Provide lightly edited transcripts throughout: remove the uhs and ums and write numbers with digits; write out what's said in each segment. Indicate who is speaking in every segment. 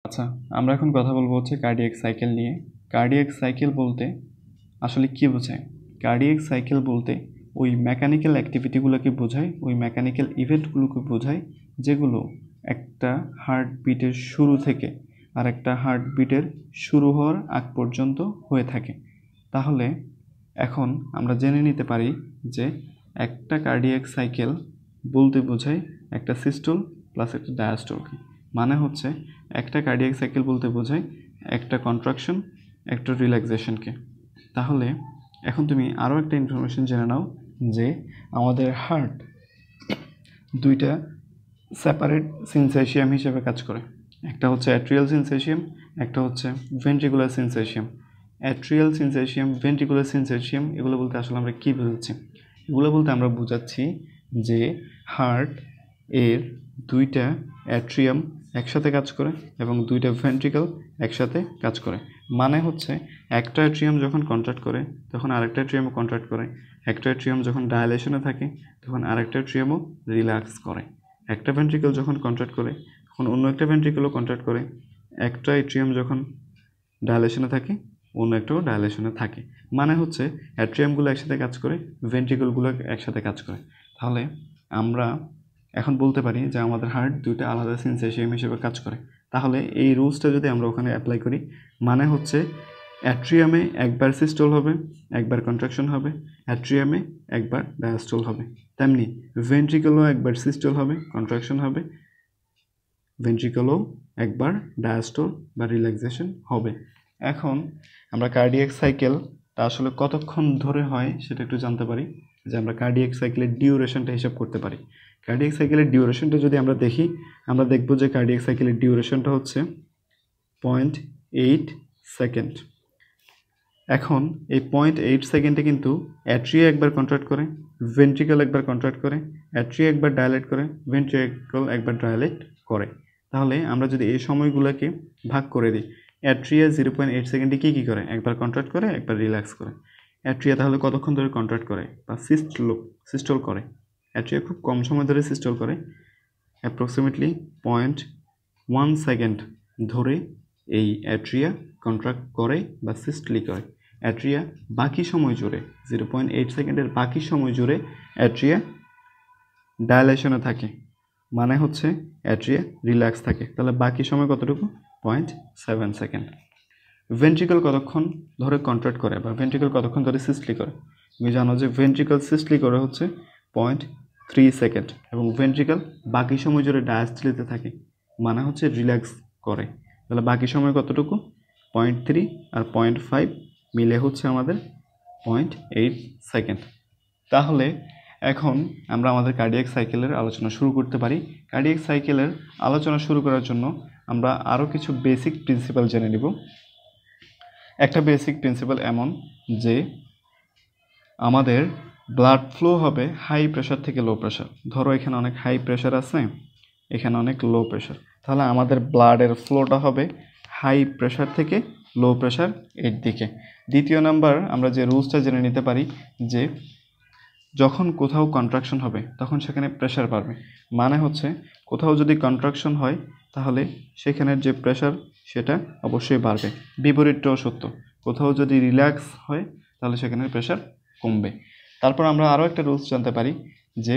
Speaker 1: আচ্ছা, আমরা এখন কথা বলবো হচ্ছে কার্ডিয়াক সাইকেল নিয়ে। কার্ডিয়াক সাইকেল বলতে আসলে কী বোঝায়? কার্ডিয়াক সাইকেল বলতে ওই মেকানিক্যাল অ্যাক্টিভিটিগুলোকে বোঝায়, ওই মেকানিক্যাল ইভেন্টগুলোকে বোঝায় যেগুলো একটা হার্টবিটের শুরু থেকে আর একটা হার্টবিটের শুরু হওয়ার আগ পর্যন্ত হয়ে থাকে। তাহলে এখন আমরা জেনে নিতে পারি যে একটা কার্ডিয়াক সাইকেল বলতে বোঝায় একটা সিস্টোল প্লাস একটা ডায়াস্টোলকে। মানে হচ্ছে একটা কার্ডিয়াক সাইকেল বলতে বোঝায় একটা কন্ট্রাকশন একটা রিল্যাক্সেশনকে। তাহলে এখন তুমি আরও একটা ইনফরমেশন জেনে নাও যে আমাদের হার্ট দুইটা সেপারেট সিনসেশিয়াম হিসেবে কাজ করে। একটা হচ্ছে অ্যাট্রিয়াল সিনসেশিয়াম, একটা হচ্ছে ভেন্ট্রিকুলার সিনসেশিয়াম। অ্যাট্রিয়াল সিনসেশিয়াম, ভেন্ট্রিকুলার সিনসেশিয়াম এগুলো বলতে আসলে আমরা কী বোঝাচ্ছি? এগুলো বলতে আমরা বোঝাচ্ছি যে হার্ট এর দুইটা অ্যাট্রিয়াম একসাথে কাজ করে এবং দুইটা ভেন্ট্রিকল একসাথে কাজ করে। মানে হচ্ছে একটা অ্যাট্রিয়াম যখন কন্ট্রাক্ট করে তখন আরেকটা অ্যাট্রিয়ামও কন্ট্রাক্ট করে, একটা অ্যাট্রিয়াম যখন ডায়ালেশনে থাকে তখন আরেকটা অ্যাট্রিয়ামও রিল্যাক্স করে, একটা ভেন্ট্রিকল যখন কন্ট্রাক্ট করে তখন অন্য একটা ভেন্ট্রিকলও কন্ট্রাক্ট করে, একটা অ্যাট্রিয়াম যখন ডায়ালেশনে থাকে অন্য একটাও ডায়ালেশনে থাকে। মানে হচ্ছে অ্যাট্রিয়ামগুলো একসাথে কাজ করে, ভেন্ট্রিকলগুলো একসাথে কাজ করে। তাহলে আমরা এখন বলতে পারি যে আমাদের হার্ট দুইটা আলাদা সেন্সেশন হিসেবে কাজ করে। তাহলে এই রুলসটা যদি আমরা ওখানে অ্যাপ্লাই করি, মানে হচ্ছে অ্যাট্রিয়ামে একবার সিস্টোল হবে, একবার কন্ট্রাকশন হবে, অ্যাট্রিয়ামে একবার ডায়াস্টোল হবে। তেমনি ভেন্ট্রিকলও একবার সিস্টোল হবে, কন্ট্রাকশন হবে, ভেন্ট্রিকলও একবার ডায়াস্টোল বা রিল্যাক্সেশন হবে। এখন আমরা কার্ডিয়াক সাইকেলটা আসলে কতক্ষণ ধরে হয় সেটা একটু জানতে পারি, যে আমরা কার্ডিয়াক সাইকেলের ডিউরেশনটা হিসাব করতে পারি। কার্ডিয়াক সাইকেলের ডিউরেশনটা যদি আমরা দেখি, আমরা দেখব যে কার্ডিয়াক সাইকেলের ডিউরেশনটা হচ্ছে 0.8 সেকেন্ড। এখন এই 0.8 সেকেন্ডে কিন্তু অ্যাট্রিয়া একবার কন্ট্রাক্ট করে, ভেন্ট্রিকল একবার কন্ট্রাক্ট করে, অ্যাট্রিয়া একবার ডায়ালেট করে, ভেন্ট্রিকল একবার ডায়ালেট করে। তাহলে আমরা যদি এই সময়গুলোকে ভাগ করে দিই, অ্যাট্রিয়া 0.8 সেকেন্ডে কী করে? একবার কন্ট্রাক্ট করে, একবার রিল্যাক্স করে। অ্যাট্রিয়া তাহলে কতক্ষণ ধরে কন্ট্রাক্ট করে বা সিস্টোল করে? অ্যাট্রিয়া খুব কম সময় ধরে সিস্টোল করে, অ্যাপ্রক্সিমেটলি 0.1 সেকেন্ড ধরে এই অ্যাট্রিয়া কন্ট্রাক্ট করে বা সিস্টলি করে। অ্যাট্রিয়া বাকি সময় জুড়ে 0.8 সেকেন্ডের বাকি সময় জুড়ে অ্যাট্রিয়া ডায়ালেশনে থাকে, মানে হচ্ছে অ্যাট্রিয়া রিল্যাক্স থাকে। তাহলে বাকি সময় কতটুকু? 0.7 সেকেন্ড। ভেন্ট্রিকল কতক্ষণ ধরে কন্ট্রাক্ট করে বা ভেন্ট্রিকল কতক্ষণ ধরে সিস্টলি করে? তুমি জানো যে ভেন্ট্রিকল সিস্টলি করে হচ্ছে 0.3 সেকেন্ড এবং ভেন্ট্রিকল বাকি সময় জুড়ে ডায়াস্টলিতে থাকে, মানে হচ্ছে রিল্যাক্স করে। তাহলে বাকি সময় কতটুকু? 0.3 আর 0.5 মিলে হচ্ছে আমাদের 0.8 সেকেন্ড। তাহলে এখন আমরা আমাদের কার্ডিয়াক সাইকেলের আলোচনা শুরু করতে পারি। কার্ডিয়াক সাইকেলের আলোচনা শুরু করার জন্য আমরা আরও কিছু বেসিক প্রিন্সিপাল জেনে নিব। একটা বেসিক প্রিন্সিপাল এমন যে আমাদের ব্লাড ফ্লো হবে হাই প্রেশার থেকে লো প্রেশার। ধরো এখানে অনেক হাই প্রেশার আছে, এখানে অনেক লো প্রেশার, তাহলে আমাদের ব্লাডের ফ্লোটা হবে হাই প্রেশার থেকে লো প্রেশার এর দিকে। দ্বিতীয় নাম্বার, আমরা যে রুলসটা জেনে নিতে পারি যে যখন কোথাও কন্ট্রাকশন হবে তখন সেখানে প্রেশার বাড়বে। মানে হচ্ছে কোথাও যদি কন্ট্রাকশন হয় তাহলে সেখানের যে প্রেশার সেটা অবশ্যই বাড়বে। বিপরীতটাও সত্য, কোথাও যদি রিল্যাক্স হয় তাহলে সেখানের প্রেশার কমবে। তারপর আমরা আরও একটা রুলস জানতে পারি যে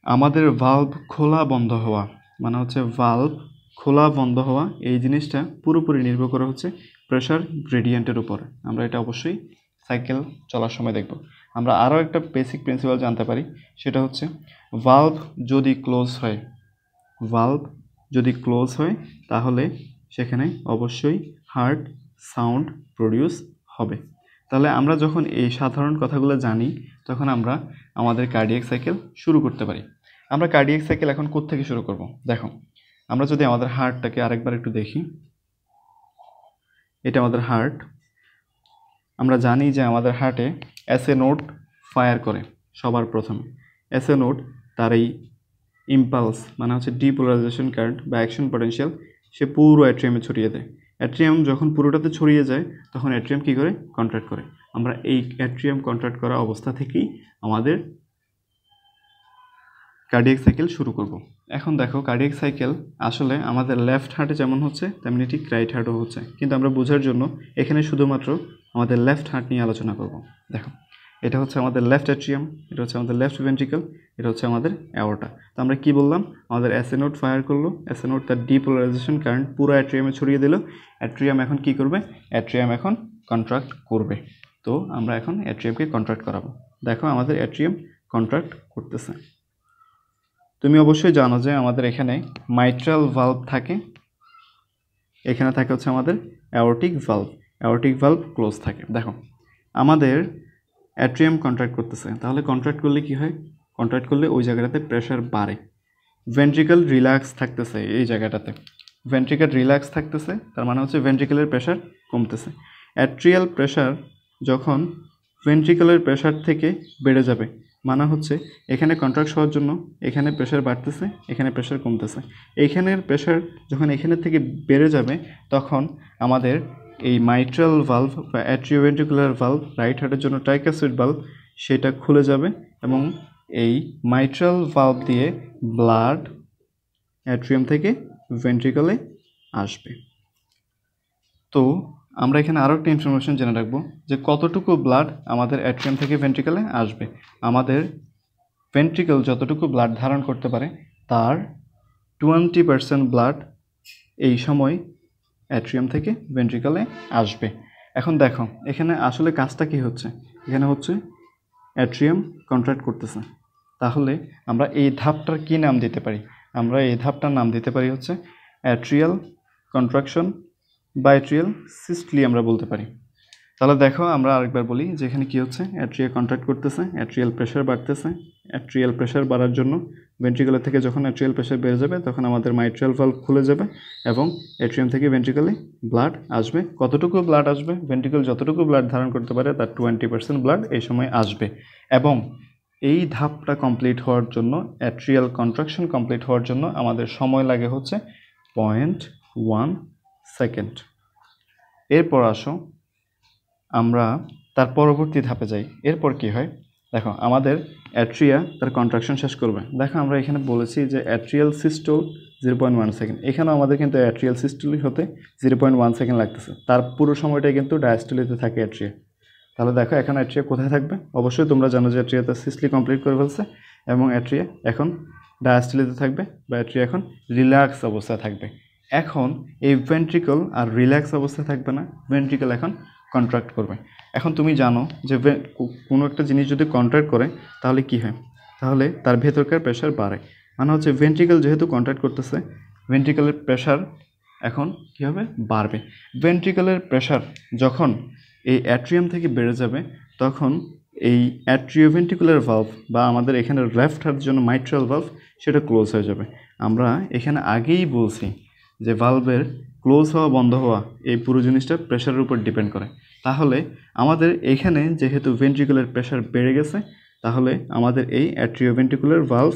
Speaker 1: আমাদের ভালভ খোলা বন্ধ হওয়া, মানে হচ্ছে ভালভ খোলা বন্ধ হওয়া, এই জিনিসটা পুরোপুরি নির্ভর করে হচ্ছে প্রেশার গ্রেডিয়েন্টের উপর। আমরা এটা অবশ্যই সাইকেল চলার সময় দেখব। আমরা আরও একটা বেসিক প্রিন্সিপাল জানতে পারি, সেটা হচ্ছে ভালভ যদি ক্লোজ হয়, ভালভ যদি ক্লোজ হয় তাহলে সেখানে অবশ্যই হার্ট সাউন্ড প্রডিউস হবে। তাহলে আমরা যখন এই সাধারণ কথাগুলো জানি তখন আমরা আমাদের কার্ডিয়াক সাইকেল শুরু করতে পারি। আমরা কার্ডিয়াক সাইকেল এখন কোত্থেকে শুরু করব? দেখো, আমরা যদি আমাদের হার্টটাকে আরেকবার একটু দেখি, এটা আমাদের হার্ট। আমরা জানি যে আমাদের হার্টে এসএ নোড ফায়ার করে সবার প্রথমে। এসএ নোড তার এই ইম্পালস, মানে হচ্ছে ডিপোলারাইজেশন কারেন্ট বা অ্যাকশন পটেনশিয়াল, সে পুরো অ্যাট্রিয়ামে ছড়িয়ে দেয়। অ্যাট্রিয়াম যখন পুরোটাতে ছড়িয়ে যায় তখন অ্যাট্রিয়াম কী করে? কন্ট্রাক্ট করে। আমরা এই অ্যাট্রিয়াম কন্ট্রাক্ট করা অবস্থা থেকেই আমাদের কার্ডিয়াক সাইকেল শুরু করব। এখন দেখো কার্ডিয়াক সাইকেল আসলে আমাদের লেফট হার্টে যেমন হচ্ছে তেমনি ঠিক রাইট হার্টও হচ্ছে, কিন্তু আমরা বোঝার জন্য এখানে শুধুমাত্র আমাদের লেফট হার্ট নিয়ে আলোচনা করব। দেখো এটা হচ্ছে আমাদের লেফট অ্যাট্রিয়াম, এটা হচ্ছে আমাদের লেফট ভেন্ট্রিকল, এটা হচ্ছে আমাদের অ্যাওর্টা। তো আমরা কি বললাম, আমাদের এসএ নোড ফায়ার করলো, এসএ নোড তার ডিপোলারাইজেশন কারেন্ট পুরো অ্যাট্রিয়ামে ছড়িয়ে দিল। অ্যাট্রিয়াম এখন কি করবে, অ্যাট্রিয়াম এখন কন্ট্রাক্ট করবে। তো আমরা এখন অ্যাট্রিয়ামকে কন্ট্রাক্ট করাবো। দেখো আমাদের অ্যাট্রিয়াম কন্ট্রাক্ট করতেছে। তুমি অবশ্যই জানো যে আমাদের এখানে মাইট্রাল ভালভ থাকে, এখানে থাকে হচ্ছে আমাদের aortic valve, aortic valve close থাকে। দেখো আমাদের অ্যাট্রিয়াম কন্ট্রাক্ট করতেছে, তাহলে কন্ট্রাক্ট করলে কি হয়, কন্ট্রাক্ট করলে ওই জায়গাটাতে প্রেশার বাড়ে, ভেন্ট্রিকল রিল্যাক্স থাকতেছে, এই জায়গাটাতে ভেন্ট্রিকল রিল্যাক্স থাকতেছে, তার মানে হচ্ছে ভেন্ট্রিকলের প্রেশার কমতেছে। অ্যাট্রিয়াল প্রেশার যখন ভেন্ট্রিকলের প্রেশার থেকে বেড়ে যাবে, মানে হচ্ছে এখানে কন্ট্রাক্ট হওয়ার জন্য এখানে প্রেশার বাড়তেছে, এখানে প্রেশার কমতেছে। এইখানের প্রেশার যখন এখানের থেকে বেড়ে যাবে তখন আমাদের এই মাইট্রাল ভালভ বা অ্যাট্রিওভেন্ট্রিকুলার ভালভ, রাইট হার্টের জন্য ট্রাইকাসিড ভালভ, সেটা খুলে যাবে এবং এই মাইট্রাল ভালভ দিয়ে ব্লাড অ্যাট্রিয়াম থেকে ভেন্ট্রিকলে আসবে। তো আমরা এখানে আরও একটা ইনফরমেশন জেনে রাখবো যে কতটুকু ব্লাড আমাদের অ্যাট্রিয়াম থেকে ভেন্ট্রিকলে আসবে। আমাদের ভেন্ট্রিকল যতটুকু ব্লাড ধারণ করতে পারে তার 20% ব্লাড এই সময় অ্যাট্রিয়াম থেকে ভেন্ট্রিকলে আসবে। এখন দেখো এখানে আসলে কাজটা কি হচ্ছে, এখানে হচ্ছে অ্যাট্রিয়াম কন্ট্রাক্ট করতেছে। তাহলে আমরা এই ধাপটার কি নাম দিতে পারি, আমরা এই ধাপটার নাম দিতে পারি হচ্ছে অ্যাট্রিয়াল কন্ট্রাকশন বা অ্যাট্রিয়াল সিস্টলি আমরা বলতে পারি। তাহলে দেখো আমরা আরেকবার বলি যে এখানে কী হচ্ছে, অ্যাট্রিয়া কন্ট্রাক্ট করতেছে, অ্যাট্রিয়াল প্রেশার বাড়তেছে, অ্যাট্রিয়াল প্রেশার বাড়ার জন্য ভেন্ট্রিকলের থেকে যখন অ্যাট্রিয়াল প্রেশার বেড়ে যাবে তখন আমাদের মাইট্রাল ভালভ খুলে যাবে এবং অ্যাট্রিয়াম থেকে ভেন্ট্রিকলে ব্লাড আসবে। কতটুকু ব্লাড আসবে, ভেন্ট্রিকল যতটুকু ব্লাড ধারণ করতে পারে তার 20% ব্লাড এই সময় আসবে। এবং এই ধাপটা কমপ্লিট হওয়ার জন্য, অ্যাট্রিয়াল কন্ট্রাকশন কমপ্লিট হওয়ার জন্য আমাদের সময় লাগে হচ্ছে 0.1 সেকেন্ড। এরপর আসো আমরা তার পরবর্তী ধাপে যাই। এরপর কি হয় দেখো, আমাদের অ্যাট্রিয়া তার কন্ট্রাকশন শেষ করবে। দেখো আমরা এখানে বলেছি যে অ্যাট্রিয়াল সিস্টোল 0.1 সেকেন্ড, এখানেও আমাদের কিন্তু অ্যাট্রিয়াল সিস্টোলি হতে 0.1 সেকেন্ড লাগতেছে, তার পুরো সময়টাই কিন্তু ডায়াস্টোলিতে থাকে অ্যাট্রিয়া। তাহলে দেখো এখন অ্যাট্রিয়া কোথায় থাকবে, অবশ্যই তোমরা জানো যে অ্যাট্রিয়া তার সিস্টলি কমপ্লিট করে ফেলছে এবং অ্যাট্রিয়া এখন ডায়াস্টোলিতে থাকবে বা অ্যাট্রিয়া এখন রিল্যাক্স অবস্থায় থাকবে। এখন এই ভেন্ট্রিকল আর রিল্যাক্স অবস্থায় থাকবে না, ভেন্ট্রিকল এখন কন্ট্রাক্ট করবে। এখন তুমি জানো যে কোনো একটা জিনিস যদি কন্ট্রাক্ট করে তাহলে কি হয়, তাহলে তার ভেতরকার প্রেশার বাড়ে, মানে হচ্ছে ভেন্ট্রিকল যেহেতু কন্ট্রাক্ট করতেছে ভেন্ট্রিকলের প্রেশার এখন কী হবে, বাড়বে। ভেন্ট্রিকলের প্রেশার যখন এই অ্যাট্রিয়াম থেকে বেড়ে যাবে তখন এই অ্যাট্রিওভেন্ট্রিকুলার ভালভ বা আমাদের এখানে লেফট হার্টের জন্য মাইট্রাল ভালভ সেটা ক্লোজ হয়ে যাবে। আমরা এখানে আগেই বলছি যে ভালভের ক্লোজ হওয়া বন্ধ হওয়া এই পুরো জিনিসটা প্রেশারের উপর ডিপেন্ড করে। তাহলে আমাদের এখানে যেহেতু ভেন্ট্রিকুলার প্রেশার বেড়ে গেছে তাহলে আমাদের এই অ্যাট্রিওভেন্ট্রিকুলার ভালভ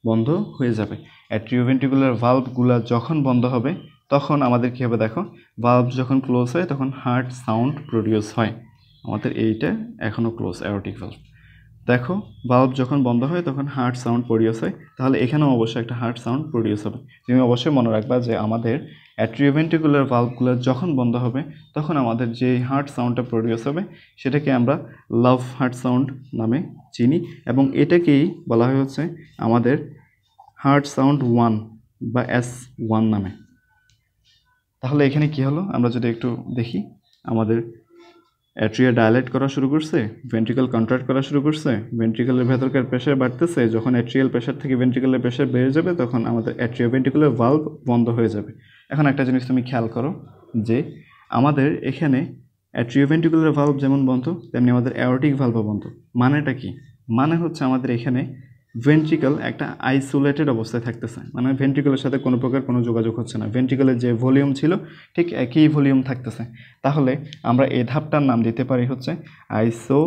Speaker 1: বন্ধ হয়ে যাবে। অ্যাট্রিওভেন্ট্রিকুলার ভালভগুলো যখন বন্ধ হবে তখন আমাদের কী হবে, দেখো ভালভ যখন ক্লোজ হয় তখন হার্ট সাউন্ড প্রডিউস হয়। আমাদের এইটা এখনও ক্লোজ অ্যাওর্টিক ভালভ। দেখো ভালভ যখন বন্ধ হয় তখন হার্ট সাউন্ড প্রডিউস হয়, তাহলে এখানেও অবশ্যই একটা হার্ট সাউন্ড প্রডিউস হবে। তুমি অবশ্যই মনে রাখবা যে আমাদের অ্যাট্রিওভেন্ট্রিকুলার ভালভগুলো যখন বন্ধ হবে তখন আমাদের যে হার্ট সাউন্ডটা প্রডিউস হবে সেটাকে আমরা লাভ হার্ট সাউন্ড নামে চিনি এবং এটাকেই বলা হয় হচ্ছে আমাদের হার্ট সাউন্ড 1 বা S1 নামে। তাহলে এখানে কি হলো, আমরা যদি একটু দেখি, আমাদের অ্যাট্রিয়া ডায়ালেট করা শুরু করছে, ভেন্ট্রিকল কন্ট্রাক্ট করা শুরু করছে, ভেন্ট্রিকলের ভেতরকার প্রেশার বাড়তেছে, যখন অ্যাট্রিয়াল প্রেশার থেকে ভেন্ট্রিকলের প্রেশার বেড়ে যাবে তখন আমাদের অ্যাট্রিওভেন্ট্রিকুলার ভালভ বন্ধ হয়ে যাবে। এখন একটা জিনিস তুমি খেয়াল করো যে আমাদের এখানে অ্যাট্রিওভেন্ট্রিকুলার ভালভ যেমন বন্ধ তেমনি আমাদের অ্যাওর্টিক ভালভও বন্ধ। মানেটা কি, মানে হচ্ছে আমাদের এখানে ভেন্ট্রিকল একটা আইসোলেটেড অবস্থায় থাকতেছে, মানে ভেন্ট্রিকলের সাথে কোনো প্রকার কোনো যোগাযোগ হচ্ছে না, ভেন্ট্রিকলের যে ভলিউম ছিল ঠিক একই ভলিউম থাকতেছে। তাহলে আমরা এই ধাপটার নাম দিতে পারি হচ্ছে আইসো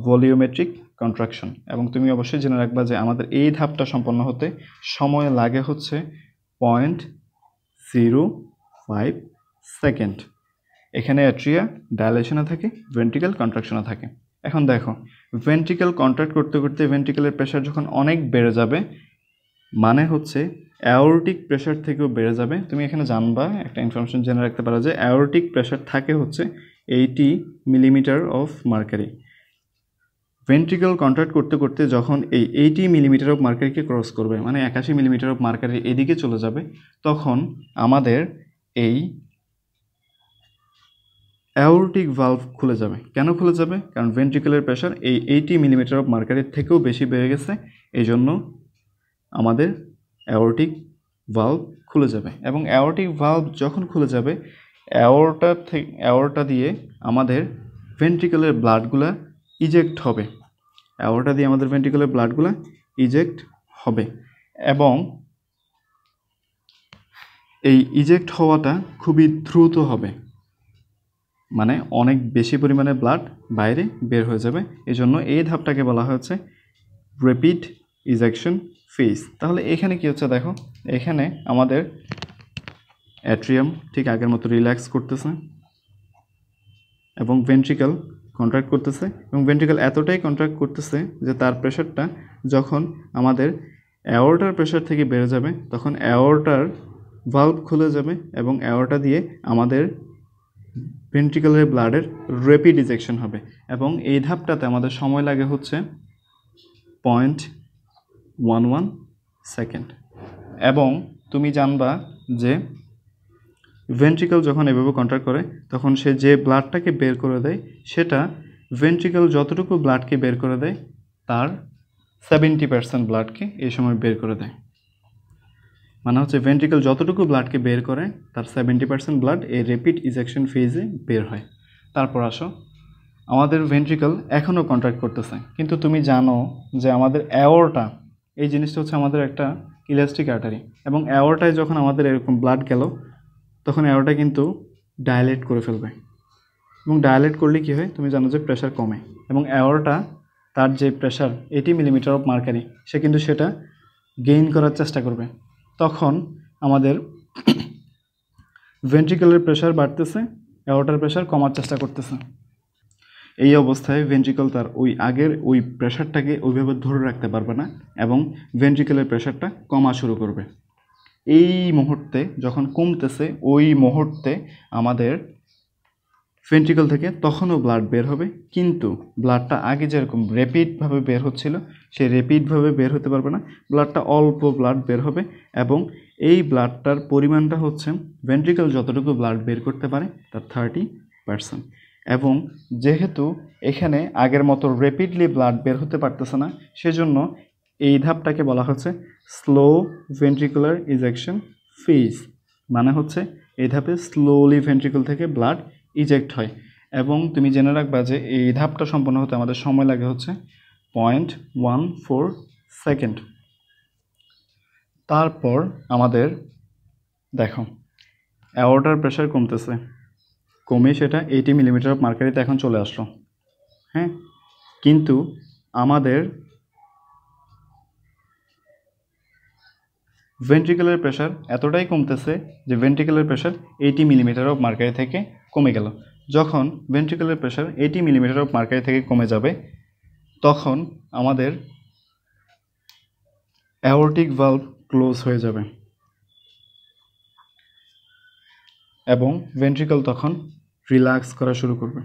Speaker 1: ভলিওমেট্রিক কন্ট্রাকশন। এবং তুমি অবশ্যই জেনে রাখবা যে আমাদের এই ধাপটা সম্পন্ন হতে সময় লাগে হচ্ছে 0.05 সেকেন্ড। এখানে অ্যাট্রিয়া ডায়ালেশনে থাকে, ভেন্ট্রিকল কন্ট্রাকশনে থাকে। এখন দেখো ভেন্ট্রিকল কন্ট্রাক্ট করতে করতে ভেন্ট্রিকলের প্রেশার যখন অনেক বেড়ে যাবে মানে হচ্ছে অ্যাওরটিক প্রেশার থেকেও বেড়ে যাবে। তুমি এখানে জানবা, একটা ইনফরমেশন জেনে রাখতে পারো যে অ্যাওরটিক প্রেশার থাকে হচ্ছে 80 millimetre of mercury. Ventricle contract করতে করতে যখন এই 80 মিলিমিটার অফ মার্কারিকে ক্রস করবে, মানে 81 মিলিমিটার অফ মার্কারি এদিকে চলে যাবে, তখন আমাদের এই অ্যাওরটিক ভালভ খুলে যাবে। কেন খুলে যাবে? কারণ ভেন্ট্রিকলের প্রেশার এই 80 মিলিমিটার অফ মার্কারির থেকেও বেশি বেড়ে গেছে, এই জন্য আমাদের অ্যাওরটিক ভালভ খুলে যাবে। এবং অ্যাওরটিক ভালভ যখন খুলে যাবে, অ্যাওরটা দিয়ে আমাদের ভেন্ট্রিকলের ব্লাডগুলা ইজেক্ট হবে। অ্যাওরটা দিয়ে আমাদের ভেন্ট্রিকলের ব্লাডগুলা ইজেক্ট হবে, এবং এই ইজেক্ট হওয়াটা খুবই দ্রুত হবে, মানে অনেক বেশি পরিমাণে ব্লাড বাইরে বের হয়ে যাবে। এই জন্য এই ধাপটাকে বলা হচ্ছে র্যাপিড ইজেকশন ফেজ। তাহলে এখানে কি হচ্ছে দেখো, এখানে আমাদের অ্যাট্রিয়াম ঠিক আগের মতো রিল্যাক্স করতেছে এবং ভেন্ট্রিকল কন্ট্রাক্ট করতেছে, এবং ভেন্ট্রিকল এতটাই কন্ট্রাক্ট করতেছে যে তার প্রেশারটা যখন আমাদের অ্যাওর্টার প্রেশার থেকে বেড়ে যাবে, তখন অ্যাওর্টার ভালভ খুলে যাবে এবং অ্যাওর্টা দিয়ে আমাদের ভেন্ট্রিকলের ব্লাডের র্যাপিড ইজেকশন হবে। এবং এই ধাপটাতে আমাদের সময় লাগে হচ্ছে 0.11 সেকেন্ড। এবং তুমি জানবা যে ভেন্ট্রিকল যখন এভাবে কন্ট্রাক্ট করে, তখন সে যে ব্লাডটাকে বের করে দেয়, সেটা ভেন্ট্রিকল যতটুকু ব্লাডকে বের করে দেয় তার 70% ব্লাডকে এই সময় বের করে দেয়। মানে হচ্ছে ভেন্ট্রিকল যতটুকু ব্লাডকে বের করে তার 70% ব্লাড এই র্যাপিড ইজেকশন ফেজে বের হয়। তারপর আসো, আমাদের ভেন্ট্রিকল এখনও কন্ট্রাক্ট করতেছে, কিন্তু তুমি জানো যে আমাদের অ্যাওর্টা, এই জিনিসটা হচ্ছে আমাদের একটা ইলাস্টিক আর্টারি, এবং অ্যাওর্টায় যখন আমাদের এরকম ব্লাড গেল, তখন অ্যাওর্টা কিন্তু ডায়ালেট করে ফেলবে, এবং ডায়ালেট করলে কী হয় তুমি জানো যে প্রেশার কমে, এবং অ্যাওর্টা তার যে প্রেশার 80 মিলিমিটার অফ মার্কারি, সে কিন্তু সেটা গেইন করার চেষ্টা করবে। তখন আমাদের ভেন্ট্রিকলের প্রেশার বাড়তেছে, অ্যাওর্টার প্রেশার কমার চেষ্টা করতেছে। এই অবস্থায় ভেন্ট্রিকল তার ওই আগের ওই প্রেশারটাকে ওইভাবে ধরে রাখতে পারবে না, এবং ভেন্ট্রিকলের প্রেশারটা কমা শুরু করবে। এই মুহূর্তে যখন কমতেছে, ওই মুহূর্তে আমাদের ভেন্ট্রিকল থেকে তখনও ব্লাড বের হবে, কিন্তু ব্লাডটা আগে যেরকম র্যাপিডভাবে বের হচ্ছিল, সে র্যাপিডভাবে বের হতে পারবে না। ব্লাডটা অল্প ব্লাড বের হবে, এবং এই ব্লাডটার পরিমাণটা হচ্ছে ভেন্ট্রিকল যতটুকু ব্লাড বের করতে পারে তার 30%। এবং যেহেতু এখানে আগের মতো র্যাপিডলি ব্লাড বের হতে পারতেছে না, সেজন্য এই ধাপটাকে বলা হচ্ছে স্লো ভেন্ট্রিকুলার ইজেকশন ফেজ। মানে হচ্ছে এই ধাপে স্লোলি ভেন্ট্রিকল থেকে ব্লাড ইজেক্ট হয়। এবং তুমি জেনে রাখবা যে এই ধাপটা সম্পন্ন হতে আমাদের সময় লাগে হচ্ছে 0.14 সেকেন্ড। তারপর আমাদের দেখো অ্যাওর্টার প্রেশার কমতেছে, কমে সেটা 80 মিলিমিটার অফ মার্কারিতে এখন চলে আসলো। হ্যাঁ, কিন্তু আমাদের ভেন্ট্রিকুলার প্রেশার এতটাই কমতেছে যে ventricular pressure 80 millimetre of mercury থেকে কমে গেল। যখন ventricular pressure 80 millimetre of mercury থেকে কমে যাবে, তখন আমাদের অ্যাওর্টিক ভালভ ক্লোজ হয়ে যাবে, এবং ভেন্ট্রিকল তখন রিল্যাক্স করা শুরু করবে।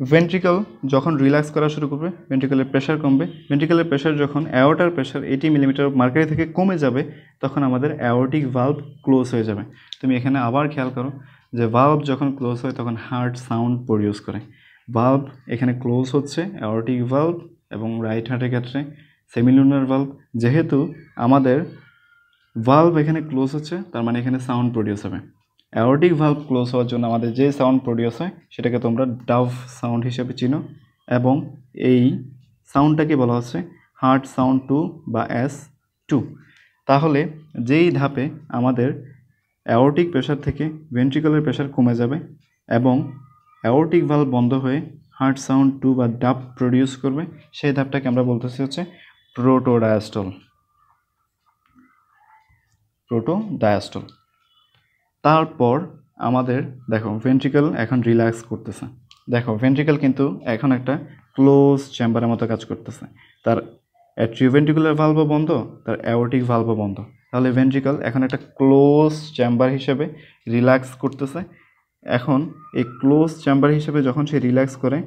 Speaker 1: ভেন্ট্রিকল যখন রিল্যাক্স করা শুরু করবে, ভেন্ট্রিকলের প্রেশার কমবে। ভেন্ট্রিকলের প্রেশার যখন অ্যাওর্টার প্রেশার 80 মিলিমিটার মার্কারি থেকে কমে যাবে, তখন আমাদের অ্যাওর্টিক ভালভ ক্লোজ হয়ে যাবে। তুমি এখানে আবার খেয়াল করো যে ভালভ যখন ক্লোজ হয় তখন হার্ট সাউন্ড প্রডিউস করে। ভালভ এখানে ক্লোজ হচ্ছে, অ্যাওর্টিক ভালভ, এবং রাইট হার্টের ক্ষেত্রে সেমিলুনার ভালভ। যেহেতু আমাদের ভালভ এখানে ক্লোজ হচ্ছে, তার মানে এখানে সাউন্ড প্রডিউস হবে। অ্যাওর্টিক ভালভ ক্লোজ হওয়ার জন্য আমাদের যে সাউন্ড প্রডিউস হয় সেটাকে তোমরা ডাভ সাউন্ড হিসেবে চিনো, এবং এই সাউন্ডটাকে বলা হচ্ছে হার্ট সাউন্ড 2 বা S2। তাহলে যেই ধাপে আমাদের অ্যাওর্টিক প্রেশার থেকে ভেন্ট্রিকলের প্রেশার কমে যাবে এবং অ্যাওর্টিক ভালভ বন্ধ হয়ে হার্ট সাউন্ড 2 বা ডাভ প্রডিউস করবে, সেই ধাপটাকে আমরা বলতেছি হচ্ছে প্রোটোডায়াস্টল। তারপর আমাদের দেখো ভেন্ট্রিকল এখন রিল্যাক্স করতেছে। দেখো ভেন্ট্রিকল কিন্তু এখন একটা ক্লোজ চেম্বারের মতো কাজ করতেছে, তার অ্যাট্রিওভেন্ট্রিকুলার ভালভও বন্ধ, তার অ্যাওর্টিক ভালভও বন্ধ। তাহলে ভেন্ট্রিকল এখন একটা ক্লোজ চেম্বার হিসেবে রিল্যাক্স করতেছে। এখন এই ক্লোজ চেম্বার হিসেবে যখন সে রিল্যাক্স করে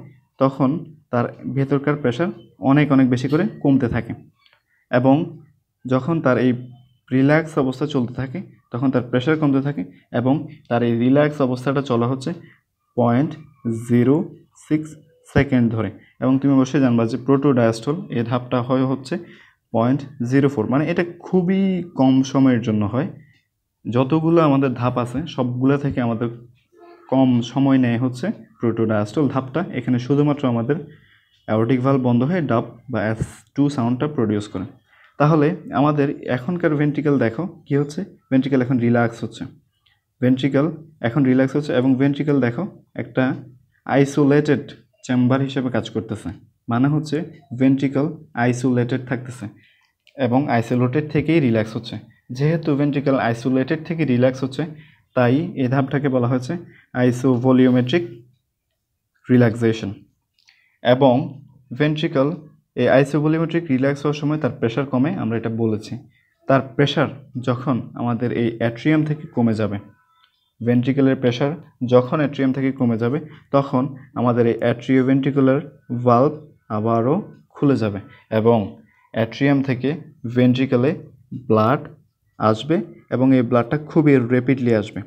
Speaker 1: তখন তার ভেতরকার প্রেশার অনেক অনেক বেশি করে কমতে থাকে, এবং যখন তার এই রিল্যাক্স অবস্থা চলতে থাকে তখন তার প্রেশার কমতে থাকে, এবং তার এই রিল্যাক্স অবস্থাটা চলা হচ্ছে 0.06 সেকেন্ড ধরে। এবং তুমি অবশ্যই জানবা যে প্রোটোডায়াস্টল এই ধাপটা হচ্ছে 0.04, মানে এটা খুবই কম সময়ের জন্য হয়। যতগুলো আমাদের ধাপ আছে সবগুলো থেকে আমাদের কম সময় নেয় হচ্ছে প্রোটোডায়াস্টল ধাপটা। এখানে শুধুমাত্র আমাদের অ্যাওর্টিক ভালভ বন্ধ হয়ে ডাব বা S2 সাউন্ডটা প্রডিউস করে। তাহলে আমাদের এখনকার ভেন্ট্রিকল দেখো কি হচ্ছে, ভেন্ট্রিকল এখন রিল্যাক্স হচ্ছে, ভেন্ট্রিকল এখন রিল্যাক্স হচ্ছে, এবং ভেন্ট্রিকল দেখো একটা আইসোলেটেড চেম্বার হিসেবে কাজ করতেছে। মানে হচ্ছে ভেন্ট্রিকল আইসোলেটেড থাকতেছে এবং আইসোলেটেড থেকেই রিল্যাক্স হচ্ছে। যেহেতু ভেন্ট্রিকল আইসোলেটেড থেকে রিল্যাক্স হচ্ছে তাই এই ধাপটাকে বলা হয়েছে আইসোভলিওমেট্রিক রিল্যাক্সেশন। এবং ভেন্ট্রিকল এই আইসোভলিওমেট্রিক রিল্যাক্স হওয়ার সময় তার প্রেশার কমে, আমরা এটা বলেছি। তার প্রেশার যখন আমাদের এই অ্যাট্রিয়াম থেকে কমে যাবে, ভেন্ট্রিকলের প্রেশার যখন অ্যাট্রিয়াম থেকে কমে যাবে তখন আমাদের এই অ্যাট্রিওভেন্ট্রিকুলার ভালভ আবারও খুলে যাবে এবং অ্যাট্রিয়াম থেকে ভেন্ট্রিকলে ব্লাড আসবে, এবং এই ব্লাডটা খুবই র্যাপিডলি আসবে,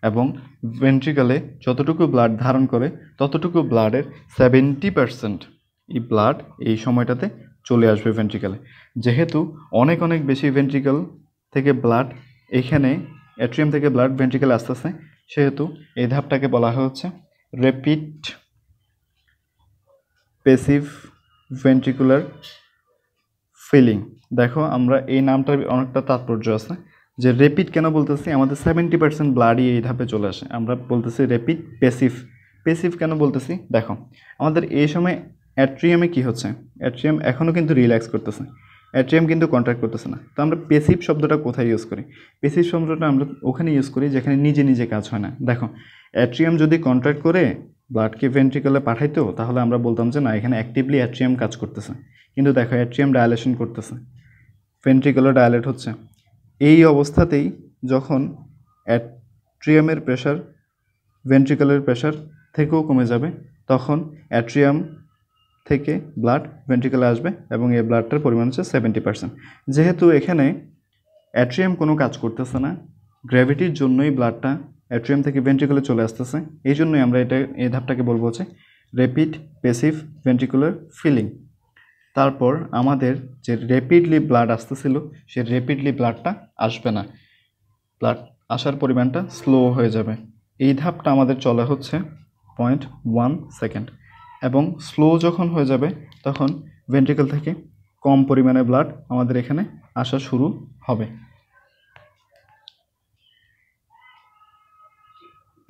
Speaker 1: এবং ভেন্ট্রিকলে যতটুকু ব্লাড ধারণ করে ততটুকু ব্লাডের 70% এই ব্লাড এই সময়টাতে চলে আসবে ভেন্ট্রিকলে। যেহেতু অনেক অনেক বেশি ভেন্ট্রিকল থেকে ব্লাড এখানে অ্যাট্রিয়াম থেকে ব্লাড ভেন্ট্রিকলে আসতেছে, সেহেতু এই ধাপটাকে বলা হচ্ছে র্যাপিড প্যাসিভ ভেন্ট্রিকুলার ফিলিং। দেখো আমরা এই নামটার অনেকটা তাৎপর্য আছে, যে র্যাপিড কেন বলতেছি, আমাদের 70% ব্লাডই এই ধাপে চলে আসে। আমরা বলতেছি র্যাপিড প্যাসিভ। প্যাসিভ কেন বলতেছি, দেখো আমাদের এই সময় অ্যাট্রিয়ামে কি হচ্ছে, অ্যাট্রিয়াম এখনও কিন্তু রিল্যাক্স করতেছে, অ্যাট্রিয়াম কিন্তু কন্ট্রাক্ট করতেছে না। তো আমরা প্যাসিভ শব্দটা কোথায় ইউজ করি, প্যাসিভ শব্দটা আমরা ওখানে ইউজ করি যেখানে নিজে নিজে কাজ হয় না। দেখো অ্যাট্রিয়াম যদি কন্ট্রাক্ট করে ব্লাডকে ভেন্ট্রিকলে পাঠাইতো তাহলে আমরা বলতাম যে না, এখানে অ্যাক্টিভলি অ্যাট্রিয়াম কাজ করতেছে। কিন্তু দেখো অ্যাট্রিয়াম ডায়ালেশন করতেছে, ভেন্ট্রিকলও ডায়ালেট হচ্ছে। এই অবস্থাতেই যখন অ্যাট্রিয়ামের প্রেশার ভেন্ট্রিকলের প্রেশার থেকেও কমে যাবে তখন অ্যাট্রিয়াম থেকে ব্লাড ভেন্ট্রিকলে আসবে এবং এই ব্লাডটার পরিমাণ হচ্ছে 70%। যেহেতু এখানে অ্যাট্রিয়াম কোনো কাজ করতেছে না, গ্র্যাভিটির জন্যই ব্লাডটা অ্যাট্রিয়াম থেকে ভেন্ট্রিকলে চলে আসতেছে, এই জন্যই আমরা এই ধাপটাকে বলবো হচ্ছে র্যাপিড প্যাসিভ ভেন্ট্রিকুলার ফিলিং। তারপর আমাদের যে র্যাপিডলি ব্লাড আসতেছিল সে র্যাপিডলি ব্লাডটা আসবে না, ব্লাড আসার পরিমাণটা স্লো হয়ে যাবে। এই ধাপটা আমাদের চলে হচ্ছে 0.1 সেকেন্ড, এবং স্লো যখন হয়ে যাবে তখন ভেন্ট্রিকল থেকে কম পরিমাণে ব্লাড আমাদের এখানে আসা শুরু হবে,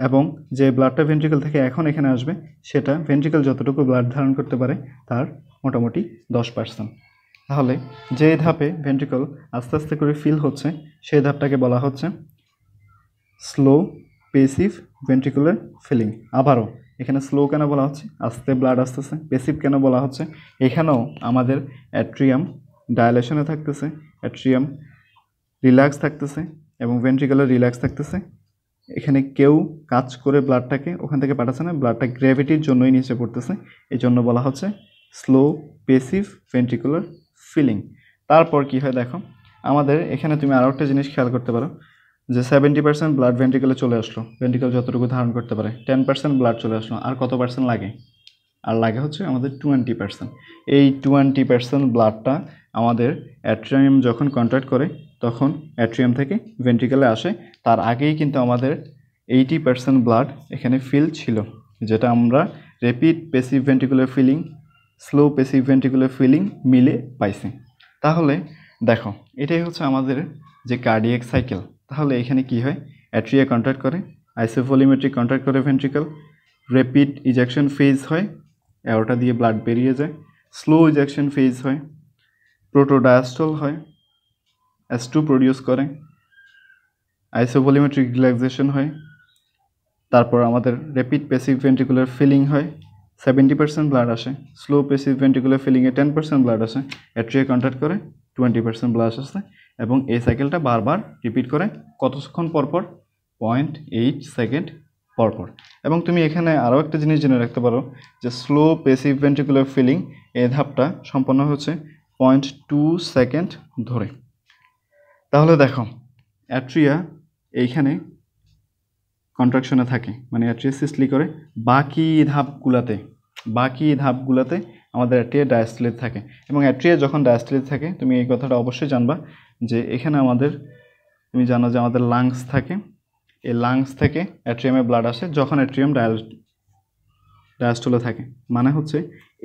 Speaker 1: এবং যে ব্লাডটা ভেন্ট্রিকল থেকে এখন এখানে আসবে সেটা ভেন্ট্রিকল যতটুকু ব্লাড ধারণ করতে পারে তার মোটামুটি 10%। তাহলে যে ধাপে ভেন্ট্রিকল আস্তে আস্তে করে ফিল হচ্ছে সেই ধাপটাকে বলা হচ্ছে স্লো প্যাসিভ ভেন্ট্রিকুলার ফিলিং। আবারও এখানে স্লো কেন বলা হচ্ছে, আস্তে ব্লাড আসতেছে। প্যাসিভ কেন বলা হচ্ছে, এখানেও আমাদের অ্যাট্রিয়াম ডায়ালেশনে থাকতেছে, অ্যাট্রিয়াম রিল্যাক্স থাকতেছে এবং ভেন্ট্রিকুলার রিল্যাক্স থাকতেছে। এখানে কেউ কাজ করে ব্লাডটাকে ওখান থেকে পাঠাচ্ছে না, ব্লাডটা গ্র্যাভিটির জন্যই নিচে পড়তেছে, এই জন্য বলা হচ্ছে স্লো প্যাসিভ ভেন্ট্রিকুলার ফিলিং। তারপর কি হয় দেখো, আমাদের এখানে তুমি আরও একটা জিনিস খেয়াল করতে পারো যে 70% ব্লাড ভেন্ট্রিকলে চলে আসলো, ভেন্ট্রিকল যতটুকু ধারণ করতে পারে, 10% ব্লাড চলে আসলো, আর কত পার্সেন্ট লাগে, আর লাগে হচ্ছে আমাদের 20%। এই 20% ব্লাডটা আমাদের অ্যাট্রিয়াম যখন কন্ট্রাক্ট করে তখন অ্যাট্রিয়াম থেকে ভেন্ট্রিকলে আসে। তার আগেই কিন্তু আমাদের 80% ব্লাড এখানে ফিল ছিল, যেটা আমরা rapid passive ventricular filling, slow passive ventricular filling মিলে পাইছি। তাহলে দেখো এটাই হচ্ছে আমাদের যে কার্ডিয়াক সাইকেল। তাহলে এখানে কি হয়, অ্যাট্রিয়া কন্ট্রাক্ট করে, আইসোভলিমেট্রিক কন্ট্রাক্ট করে ভেন্ট্রিকল, র্যাপিড ইজেকশন ফেজ হয়, অ্যাওর্টা দিয়ে ব্লাড বেরিয়ে যায়, স্লো ইজেকশন ফেজ হয়, প্রোটোডায়াস্টল হয়, S2 প্রডিউস করে, আইসোভলিমেট্রিক রিল্যাক্সেশন হয়, তারপর আমাদের র্যাপিড প্যাসিভ ভেন্ট্রিকুলার ফিলিং হয়, 70% ব্লাড আসে। স্লো প্যাসিভ ভেন্ট্রিকুলার ফিলিংয়ে 10% ব্লাড আসে। অ্যাট্রিয়া কন্ট্রাক্ট করে 20% ব্লাড আসে, এবং এই সাইকেলটা বারবার রিপিট করে কতক্ষণ পরপর? 0.8 সেকেন্ড পরপর। এবং তুমি এখানে আরও একটা জিনিস জেনে রাখতে পারো যে স্লো প্যাসিভ ভেন্ট্রিকুলার ফিলিং এই ধাপটা সম্পন্ন হচ্ছে 0.2 সেকেন্ড ধরে। তাহলে দেখো, অ্যাট্রিয়া এইখানে কন্ট্রাকশনে থাকে, মানে অ্যাট্রিয়া সিস্টলি করে। বাকি ধাপগুলাতে আমাদের অ্যাট্রিয়া ডায়াস্টলিত থাকে। এবং অ্যাট্রিয়া যখন ডায়াস্টলিত থাকে, তুমি এই কথাটা অবশ্যই জানবা যে এখানে তুমি জানো যে আমাদের লাংস থাকে। এই লাংস থেকে অ্যাট্রিয়ামে ব্লাড আসে যখন অ্যাট্রিয়াম ডায়াস্টলে থাকে। মানে হচ্ছে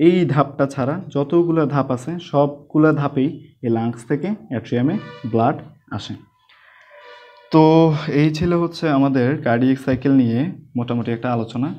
Speaker 1: এই ধাপটা ছাড়া যতগুলো ধাপ আছে সবগুলো ধাপেই এই লাংস থেকে অ্যাট্রিয়ামে ব্লাড আসে। তো এই ছিল হচ্ছে আমাদের কার্ডিয়াক সাইকেল নিয়ে মোটামুটি একটা আলোচনা।